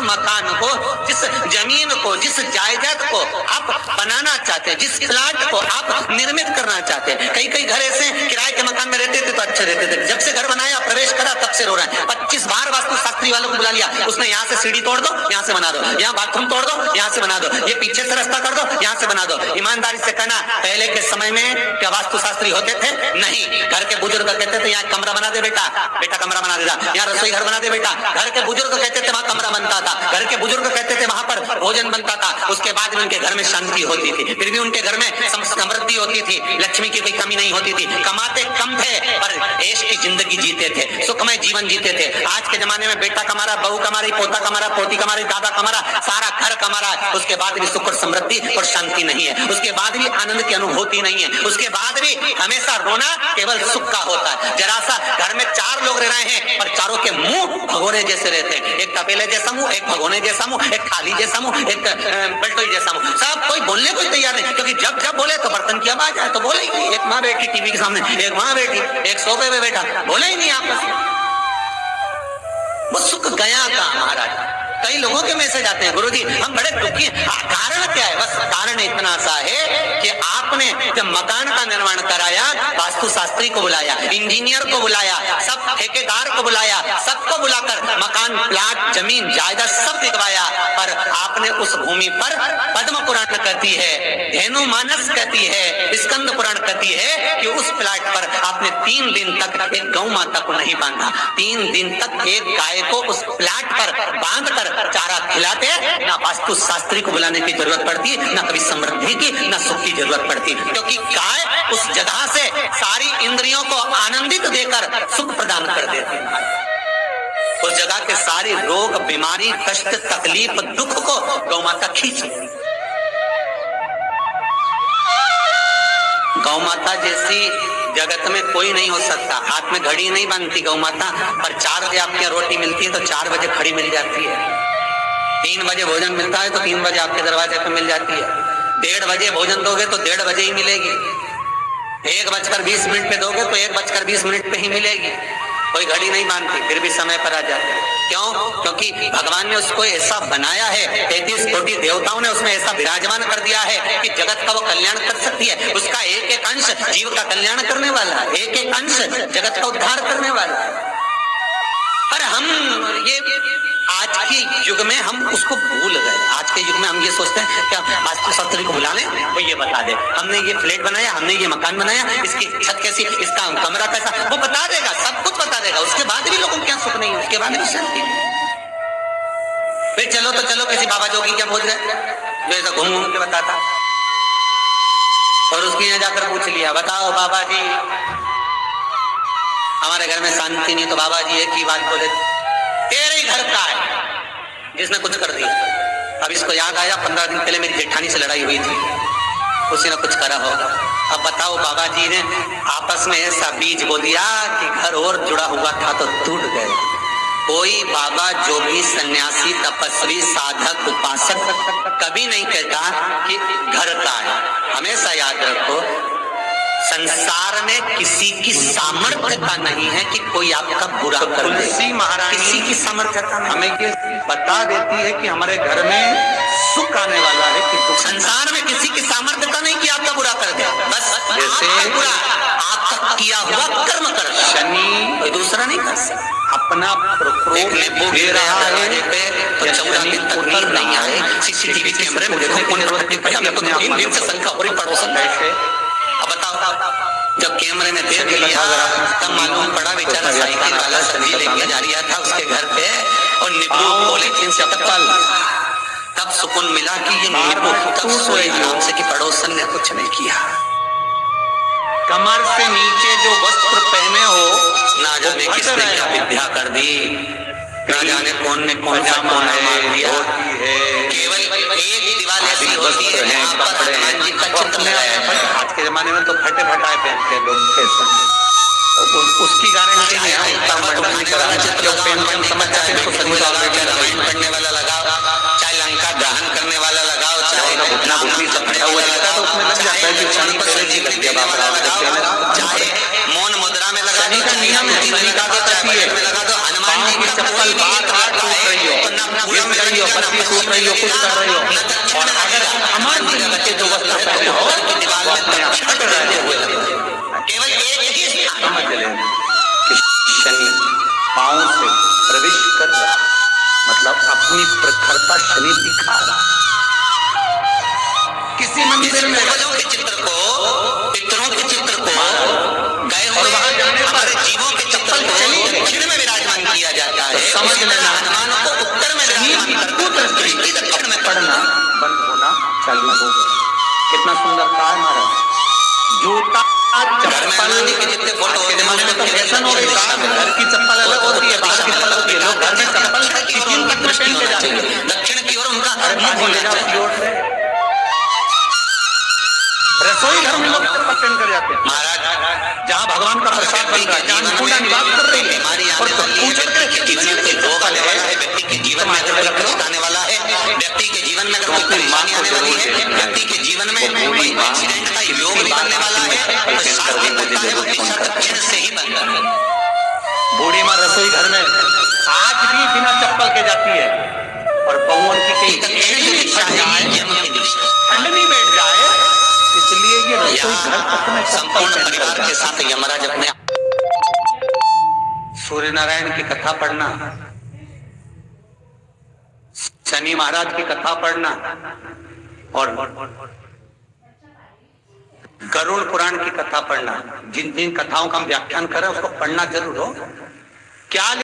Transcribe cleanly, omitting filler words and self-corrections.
मकान को, जिस जमीन को, जिस जायदाद को आप बनाना चाहते हैं, जिस प्लाट को आप निर्मित करना चाहते हैं। कई कई घर ऐसे किराए के मकान में रहते थे तो अच्छे रहते थे, जब से घर बनाया प्रवेश करा तब से रो रहा है। 25 बार वास्तु शास्त्री वालों को बुला लिया, उसने यहाँ से सीढ़ी तोड़ दो, यहाँ से बना दो, यहाँ बाथरूम तोड़ दो, यहाँ से बना दो, ये पीछे से रास्ता कर दो, यहाँ से बना दो। ईमानदारी से कहना, पहले के समय में क्या वास्तु शास्त्री होते थे? नहीं। घर के बुजुर्ग कहते थे यहाँ कमरा बना दे बेटा, बेटा कमरा बना देगा, यहाँ रसोई घर बना दे बेटा। घर के बुजुर्ग कहते थे वहां कमरा बनता था, घर के बुजुर्ग कहते थे वहां पर भोजन बनता था। उसके बाद में उनके घर में शांति होती थी, फिर भी उनके घर में समृद्धि होती थी, लक्ष्मी की कोई कमी नहीं होती थी। कमाते कम थे पर ऐश की जिंदगी जीते थे, सुखमय जीवन जीते थे। आज के जमाने में बेटा कमा रहा, बहू कमा रही, पोता कमा रहा, पोती कमा रही, दादा कमा रहा, सारा घर कमा रहा, उसके बाद भी सुख और समृद्धि और शांति नहीं है, उसके बाद भी आनंद की अनुभूति नहीं है, उसके बाद भी हमेशा रोना केवल सुख का होता है। जरा सा घर में 4 लोग रह रहे हैं पर चारों के मुंह भगोने जैसे रहते हैं, एक तपेले जैसा मुंह, एक भगोने जैसा मुंह, एक थाली जैसा मुंह, एक पलटोई जैसा मुंह। सब कोई बोलने को तैयार नहीं, क्योंकि जब जब बोले तो बर्तन की आवाज आए तो बोले ही नहीं। एक माँ बैठी टीवी के सामने, एक माँ बैठी, एक सोफे पे बैठा, बोले ही नहीं आपस में। वो सुख गया का महाराज। कई लोगों के मैसेज आते हैं, गुरुजी हम बड़े दुखी हैं। कारण क्या है? बस कारण इतना सा है कि आपने जब मकान का निर्माण कराया, वास्तु शास्त्री को बुलाया, इंजीनियर को बुलाया, सब ठेकेदार को बुलाया, सबको बुलाकर मकान, प्लाट, जमीन, जायदाद सब दिखवाया, पर आपने उस भूमि पर पद्म पुराण कहती है, धेनु मानस कहती है, स्कंद पुराण कहती है कि उस प्लाट पर आपने 3 दिन तक एक गौ माता को नहीं बांधा। 3 दिन तक एक गाय को उस प्लाट पर बांध कर चारा खिलाते, ना वास्तु शास्त्री को बुलाने की जरूरत पड़ती, ना कभी समृद्धि की, ना सुख की जरूरत पड़ती, क्योंकि गाय उस जगह से सारी इंद्रियों को आनंदित देकर सुख प्रदान कर देती है। उस जगह के सारी रोग, बीमारी, कष्ट, तकलीफ, दुख को गौ माता खींच लेती। गौ माता जैसी जगत में कोई नहीं हो सकता। हाथ में घड़ी नहीं बांधती गौ माता, पर 4 बजे आपके यहाँ रोटी मिलती है तो 4 बजे खड़ी मिल जाती है। 3 बजे भोजन मिलता है तो 3 बजे आपके दरवाजे पे मिल जाती है। 1:30 बजे भोजन दोगे तो 1:30 बजे ही मिलेगी। 1:20 पे दोगे तो 1:20 पे ही मिलेगी। कोई घड़ी नहीं मानती, फिर भी समय पर आ जाते हैं। क्यों? क्योंकि भगवान ने उसको ऐसा बनाया है, 33 कोटि देवताओं ने उसमें ऐसा विराजमान कर दिया है कि जगत का वो कल्याण कर सकती है। उसका एक एक अंश जीव का कल्याण करने वाला है, एक एक अंश जगत का उद्धार करने वाला है। पर हम ये आज के युग में हम उसको भूल गए। आज के युग में हम ये सोचते हैं क्या वास्तु शास्त्री को बुला लें, वो ये बता दे, हमने ये फ्लैट बनाया, हमने ये मकान बनाया, इसकी छत कैसी, इसका कमरा कैसा, वो बता देगा, सब कुछ बता देगा। उसके बाद भी लोगों के यहाँ सुख नहीं है, उसके बाद भी शांति नहीं। फिर चलो तो चलो किसी बाबा जोगी क्या बोल रहे, जो ऐसा घूम घूम के बताता, और उसके यहाँ जाकर पूछ लिया, बताओ बाबा जी हमारे घर में शांति नहीं, तो बाबा जी एक ही बात बोले, तेरे घर का है जिसने कुछ कर दिया। अब इसको याद आया 15 दिन पहले मेरी जेठानी से लड़ाई हुई थी, उसी ने कुछ करा होगा। अब बताओ बाबा जी ने आपस में ऐसा बीज बो दिया कि घर और जुड़ा हुआ था तो टूट गए। कोई बाबा जोगी सन्यासी तपस्वी साधक उपासक कभी नहीं कहता कि घर का है। हमेशा याद रखो, संसार में किसी की सामर्थ्यता नहीं है कि कोई आपका बुरा कर दे। तुलसी महारानी किसी की सामर्थ्यता हमें ये बता देती है कि हमारे घर में सुख आने वाला है कि दुख। संसार में किसी की सामर्थ्यता नहीं कि आपका बुरा कर दे, बस जैसे बुरा आपका किया हुआ कर्म कर, शनि कोई दूसरा नहीं कर सकता। अपना प्रकोप दे रहा है तो 14 दिन तक नींद नहीं आए, सीसीटीवी कैमरे में देखो कौन तो 3 दिन से शंका हो रही पड़ोसन बैठे। अब बताओ, जब कैमरे में देख लिया तब मालूम पड़ा बेचारा साइकिल वाला सब्जी लेके जा रहा था उसके घर पे, और नींबू पॉलीथीन से टपल, तब सुकून मिला कि ये नींबू, तब सोए आराम से कि पड़ोसन ने कुछ नहीं किया। कमर से नीचे जो वस्त्र पहने हो ना जाने किसने क्या विद्या कर दी, ना जाने कौन ने कौन सा मार दिया। केवल एक दीवार ऐसी होती है जहाँ पर हनुमान जी का चित्र लगाया है। आज के जमाने में तो फटे फटाए पहनते हैं लोग, उसकी गारंटी नहीं है। जो पेन समझ जाते हैं चाहे रामायण पढ़ने वाला लगाओ, चाहे लंका दहन करने वाला लगाओ, चाहे घुटना घुटनी सब फटा हुआ लगता है, उसमें लग जाता है कि चाहे मौन मुद्रा में लगाने का नियम है, लगा दो हनुमान जी की चप्पल बार बार टूट रही हो, बिक रही हो, पत्ती सूख रही हो, कुछ कर रही हो, और अगर अमर के जो वस्त्र पहने हो वो अपने आप हट रहे हुए केवल एक ही समझ लेना कि शनि पांव से प्रवेश कर रहा, मतलब अपनी प्रखरता शनि दिखा रहा। किसी मंदिर में पूर्वजों के चित्र को, पितरों के चित्र को, गए हुए हमारे जीवों के चित्र को दक्षिण में विराजमान किया जाता है। समझ लेना हनुमान को उत्तर में दक्षिण में पढ़ना बंद होना चालू हो गया। कितना सुंदर कहा है महाराज। जूता चप्पल के जितने फोटो के जमाने में तो फैशन हो गई, घर की चप्पल अलग होती है, बाहर की चप्पल होती है। लोग घर में चप्पल किसी तक में पहन के जाते हैं, दक्षिण की ओर उनका रसोई घर में लोग चप्पल पहन कर जाते हैं। महाराज जहाँ भगवान का प्रसाद बन रहा है, जहाँ अन्नपूर्णा निवास कर रही है, और पूछ कर जीवन में कोई रोग आने वाला है, व्यक्ति के जीवन में अगर कोई कष्ट आने वाला है, व्यक्ति के जीवन में अगर कोई परेशानी आने वाली है, व्यक्ति के जीवन में कोई एक्सीडेंट का योग निकलने वाला है, तो शास्त्र बोलता है वो दिशा दक्षिण से ही बनता है। बूढ़ी माँ रसोई घर में आज भी बिना चप्पल के जाती है, और बहुवन की कहीं ठंड नहीं बैठ जाए, इसलिए ये रसोई घर तक में संपूर्ण परिवार के साथ यमराज अपने सूर्य नारायण की कथा पढ़ना, शनि महाराज की कथा पढ़ना, और गरुड़ पुराण की कथा पढ़ना, जिन जिन कथाओं का हम व्याख्यान करें उसको पढ़ना जरूर हो। क्या